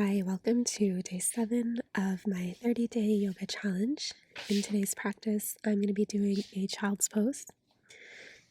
Hi, welcome to day 7 of my 30-day yoga challenge. In today's practice, I'm going to be doing a child's pose.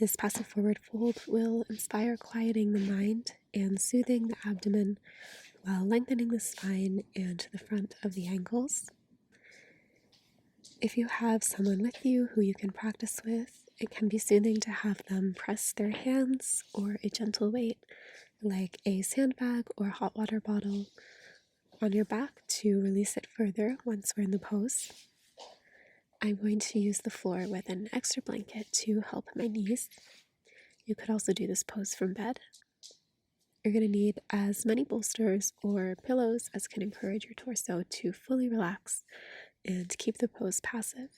This passive forward fold will inspire quieting the mind and soothing the abdomen while lengthening the spine and the front of the ankles. If you have someone with you who you can practice with, it can be soothing to have them press their hands or a gentle weight like a sandbag or hot water bottle on your back to release it further once we're in the pose. I'm going to use the floor with an extra blanket to help my knees. You could also do this pose from bed. You're going to need as many bolsters or pillows as can encourage your torso to fully relax and keep the pose passive.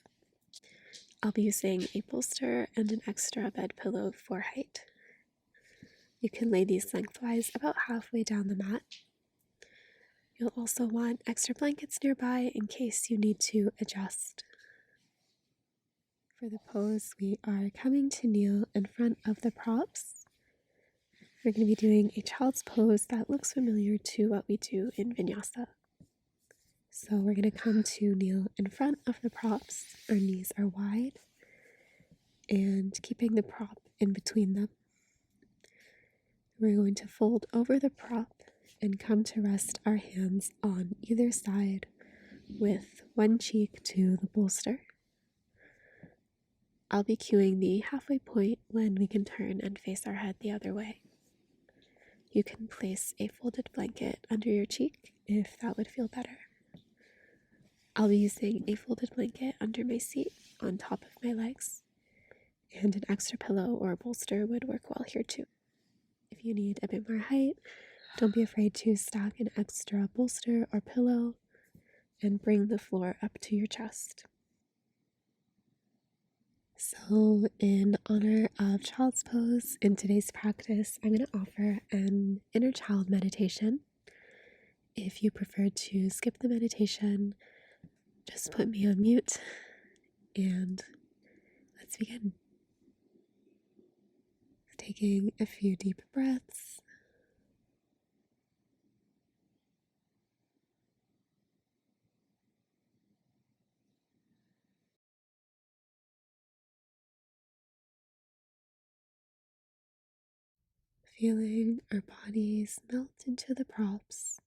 I'll be using a bolster and an extra bed pillow for height. You can lay these lengthwise about halfway down the mat. You'll also want extra blankets nearby in case you need to adjust. For the pose, we are coming to kneel in front of the props. We're going to be doing a child's pose that looks familiar to what we do in vinyasa. So we're going to come to kneel in front of the props. Our knees are wide and keeping the prop in between them. We're going to fold over the prop and come to rest our hands on either side with one cheek to the bolster. I'll be cueing the halfway point when we can turn and face our head the other way. You can place a folded blanket under your cheek if that would feel better. I'll be using a folded blanket under my seat on top of my legs, and an extra pillow or bolster would work well here too. If you need a bit more height, don't be afraid to stack an extra bolster or pillow and bring the floor up to your chest. So, in honor of child's pose, in today's practice, I'm going to offer an inner child meditation. If you prefer to skip the meditation, just put me on mute and let's begin. Taking a few deep breaths. Feeling our bodies melt into the props.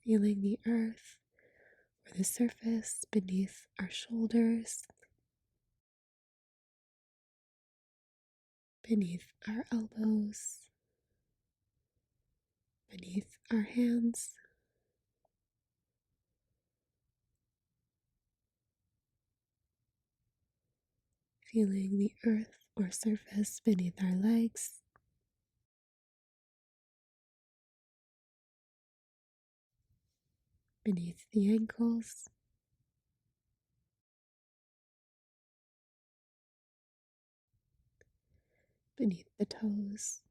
Feeling the earth or the surface beneath our shoulders, beneath our elbows, beneath our hands. Feeling the earth or surface beneath our legs, beneath the ankles, beneath the toes.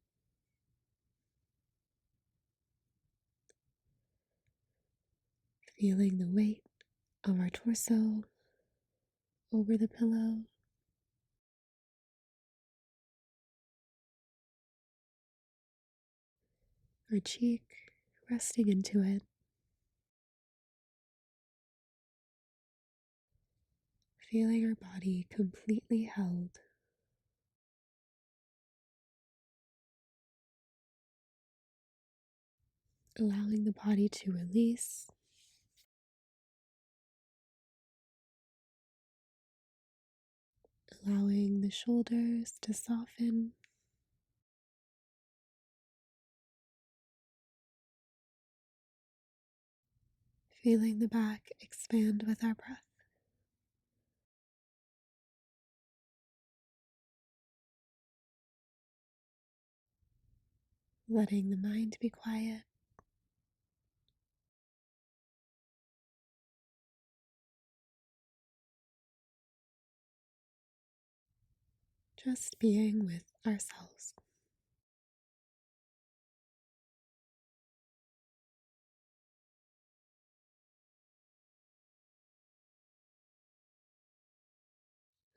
Feeling the weight of our torso over the pillow. Our cheek resting into it. Feeling our body completely held. Allowing the body to release. Allowing the shoulders to soften. Feeling the back expand with our breath. Letting the mind be quiet. Just being with ourselves.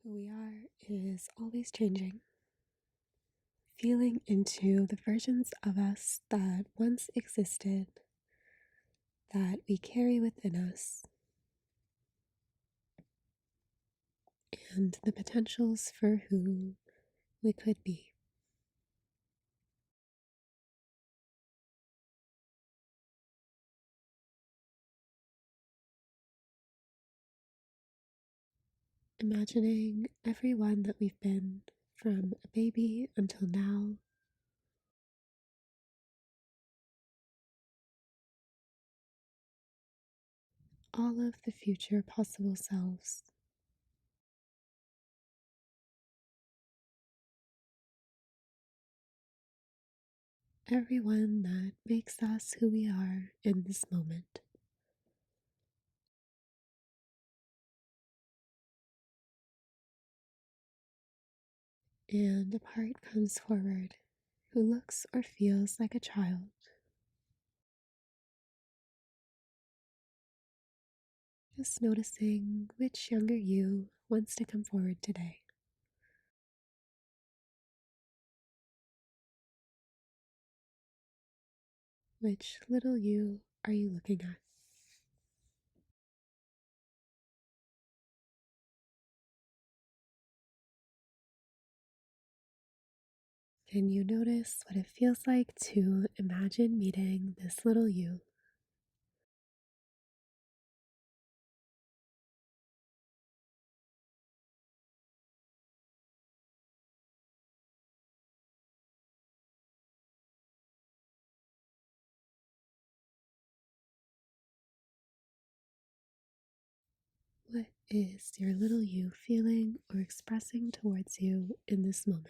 Who we are is always changing, feeling into the versions of us that once existed, that we carry within us, and the potentials for who we could be. Imagining everyone that we've been from a baby until now, all of the future possible selves, everyone that makes us who we are in this moment. And a part comes forward who looks or feels like a child, just noticing which younger you wants to come forward today. Which little you are you looking at? Can you notice what it feels like to imagine meeting this little you? What is your little you feeling or expressing towards you in this moment?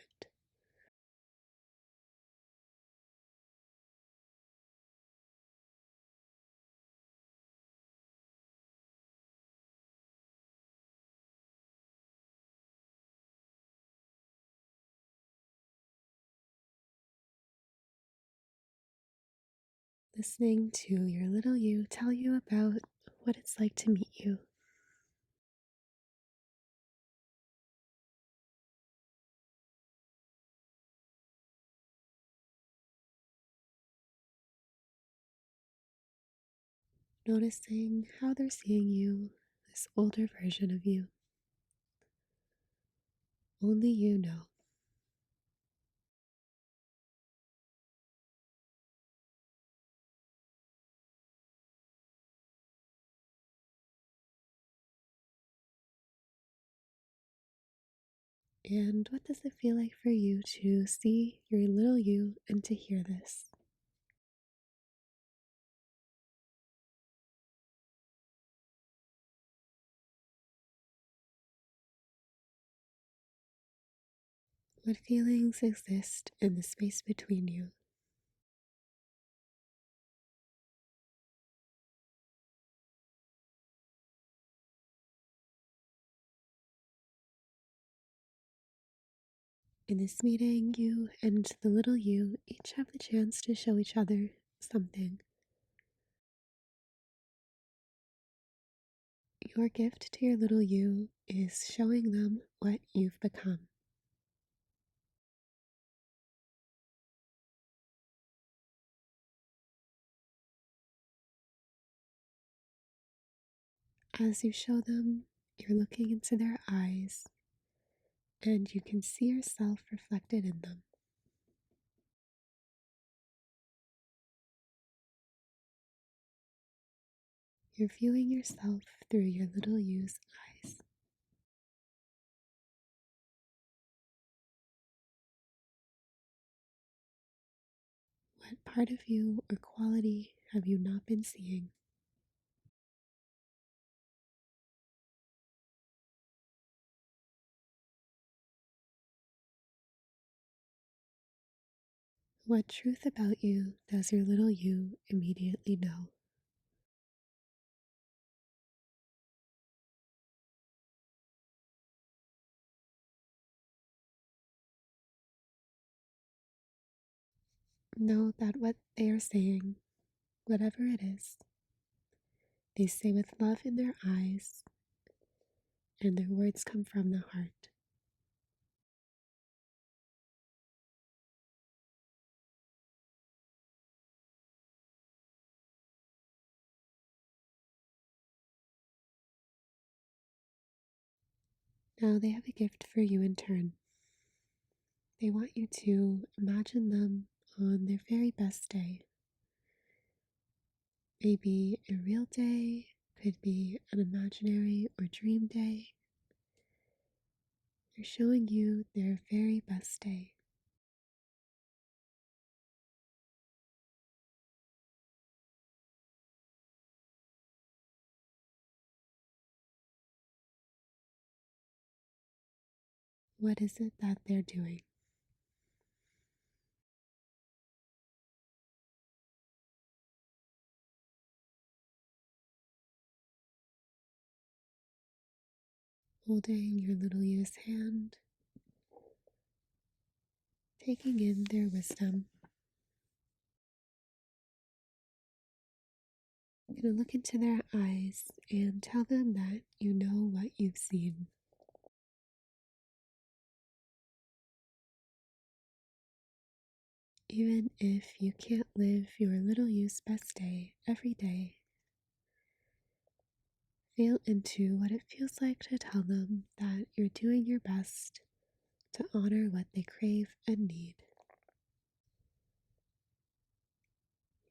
Listening to your little you tell you about what it's like to meet you. Noticing how they're seeing you, this older version of you. Only you know. And what does it feel like for you to see your little you and to hear this? What feelings exist in the space between you? In this meeting, you and the little you each have the chance to show each other something. Your gift to your little you is showing them what you've become. As you show them, you're looking into their eyes and you can see yourself reflected in them. You're viewing yourself through your little you's eyes. What part of you or quality have you not been seeing? What truth about you does your little you immediately know? Know that what they are saying, whatever it is, they say with love in their eyes and their words come from the heart. Now they have a gift for you in turn. They want you to imagine them on their very best day. Maybe a real day, could be an imaginary or dream day. They're showing you their very best day. What is it that they're doing? Holding your little you's hand, taking in their wisdom. You're going to look into their eyes and tell them that you know what you've seen. Even if you can't live your little you's best day every day, feel into what it feels like to tell them that you're doing your best to honor what they crave and need.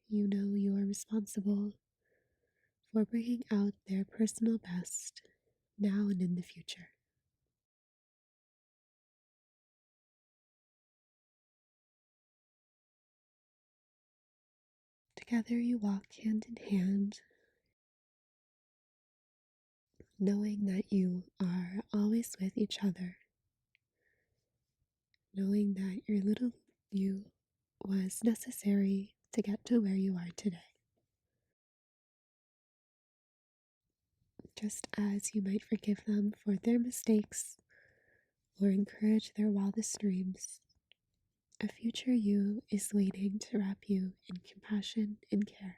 You know you are responsible for bringing out their personal best now and in the future. Together you walk hand in hand, knowing that you are always with each other, knowing that your little you was necessary to get to where you are today. Just as you might forgive them for their mistakes or encourage their wildest dreams, a future you is waiting to wrap you in compassion and care.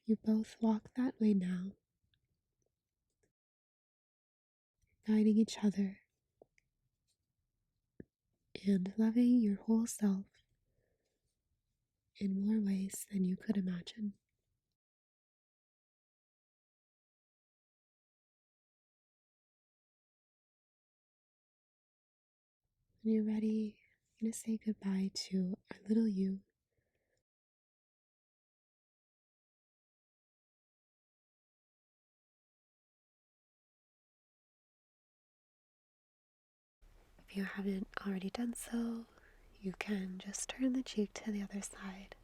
You both walk that way now, guiding each other and loving your whole self in more ways than you could imagine. When you're ready, I'm going to say goodbye to our little you. If you haven't already done so, you can just turn the cheek to the other side.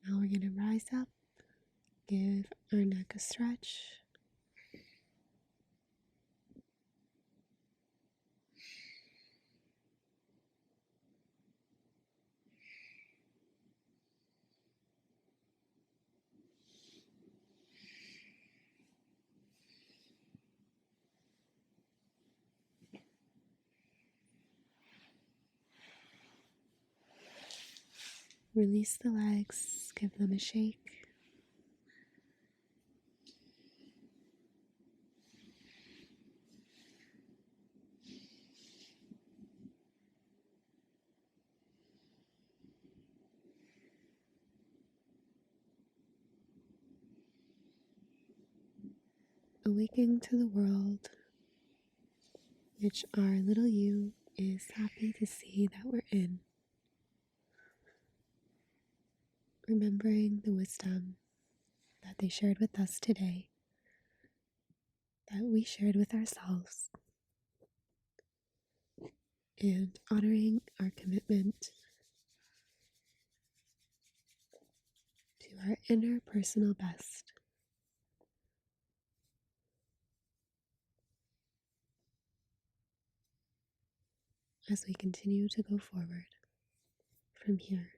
Now we're going to rise up, give our neck a stretch. Release the legs, give them a shake. Awaking to the world, which our little you is happy to see that we're in. Remembering the wisdom that they shared with us today, that we shared with ourselves, and honoring our commitment to our inner personal best as we continue to go forward from here.